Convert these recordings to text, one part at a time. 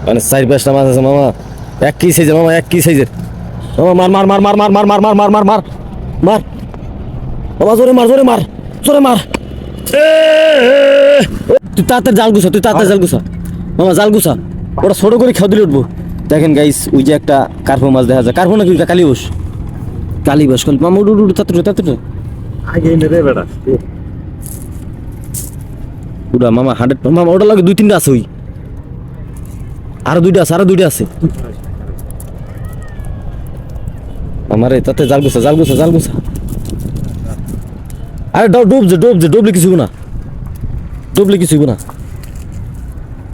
মানে 4-5টা মাছ আছে মামা, এক কি সাইজের মামা, এক কি সাইজের মামা। মার মার মার মার মার মার মার মার মার মার মার মার বাবা, জোরে মার জোরে মার জোরে মার। তুই তাড়াতাড়ি জাল গুছা, তুই তাড়াতাড়ি জাল গুছা মামা, জাল গুছা। ওটা ছোট করে খাওয়া দিলে উঠবো। দেখেন গাইস, ওই যে একটা কার্পো মাছ দেখা যায়। কার্পো নাকি কালীবাস, কালীবাস মামা, উঠু উঠু তাড়াতাড়ি তাড়াতাড়ি উড়া মামা। 100 মামা, ওটা লাগে 2-3টা আছে। ওই আরো 2টা আছে, আরো 2টা আছে আমারে। তাতে জাল গুছা, জাল গুছা, জাল গুছা। আরে ডুবছে ডুবছে, ডুবলে কিছু না, ডুবলে কিছু না।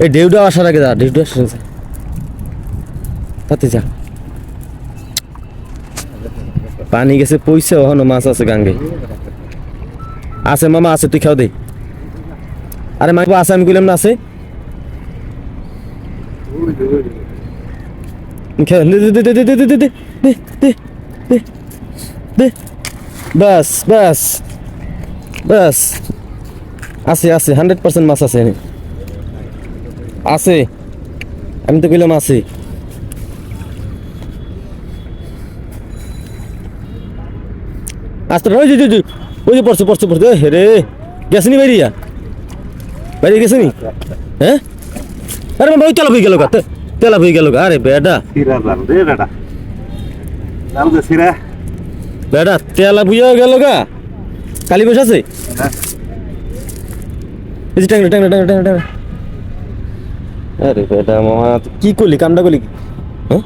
এই ঢেউটা আসার আগে যা, ঢেউটা আসার আগে তাতে যা। পানি গেছে পয়সা, ওখানে মাছ আছে গাঙ্গে আছে মামা, আছে। তুই খাও দে। আরে মাইবা আছে, আমি কইলাম না আছে। বাস বাস বাস, আছে আছে, 100% মাছ আছে আছে। আমি তো কইলাম আছে। আস্তে ওই যে ওই যে পড়ছে পড়ছে পড়ছে। রে গেছে নি বাইরিয়া, বাইরে গেছে নি? হ্যাঁ, আরে বাবা, ওই তেলা হয়ে গেল গা, তেলা হয়ে গেল গা। আরে বেটা বেটা, তেলা বুঝা গেল গা। কালী বসে আছে, এই যে ট্যাংরা ট্যাংরা ট্যাংরা ট্যাংরা ট্যাংরা। আরে বেটা মামা, কি করলি, কামটা করলি কি? হ্যাঁ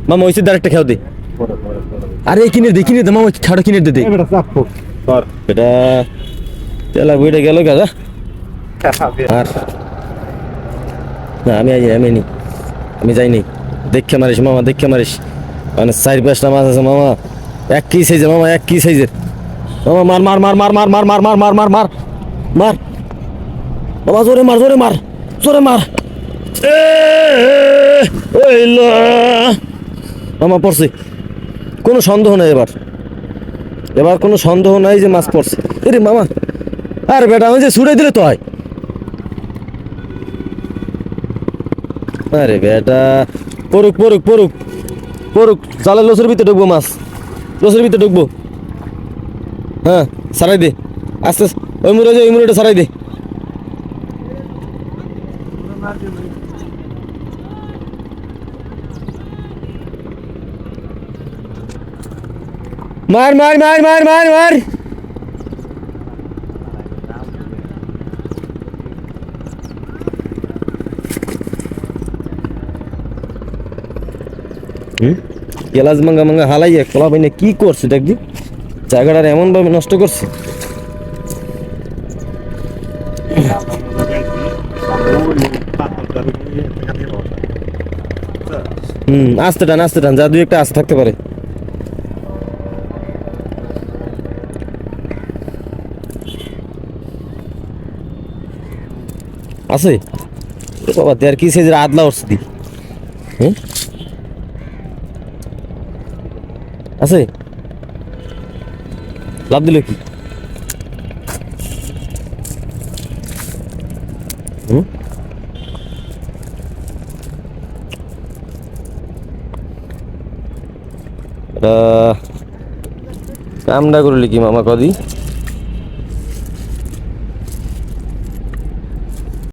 মামা, ওই ডাইরেক্ট খেয়াও দে। আরে কিনে দে, কিনে দে মামা, খাওয়াটা কিনে দে। বেটা তেলা বইটা গেল গা। আর না, আমি যাইনি। দেখে মারিস মামা, দেখে মারিস। মানে 4-5টা মাছ আছে মামা, এক কি সাইজের মামা, এক কি সাইজের মামা। মার মার মার মার মার মার মার মার মার মার মার মার বাবা, জোরে মার জোরে মার জোরে মার। মামা পড়ছে, কোনো সন্দেহ নাই এবার, এবার কোনো সন্দেহ নাই যে মাছ পড়ছে। এরে মামা, আরে বেটা আমি যে ছুড়ে দিলে তো হয়। আরে বেটা, পড়ুক পড়ুক পড়ুক পড়ুক। জালে লসের ভিতরে ঢুকবো মাছ, লসের ভিতরে ঢুকবো। হ্যাঁ, সারাই দে আস্তে আস্তে। ওই মুড়ে যে, ওই মুড়েটা সারাই দে। মার মার মার মার মার মার। গেলাস মাঙ্গা মাঙ্গা হালাইয়া কলা বাইনে কি করছে দেখবি, জায়গাটার এমন ভাবে নষ্ট করছে। আস্তে টান আস্তে টান, যা 2-1টা আস্তে থাকতে পারে। আছে বাবা, দেড় কি সাইজের আদলা উঠছে দি। আছে, লাভ দিল কি? কামটা করলি কি মামা কদি?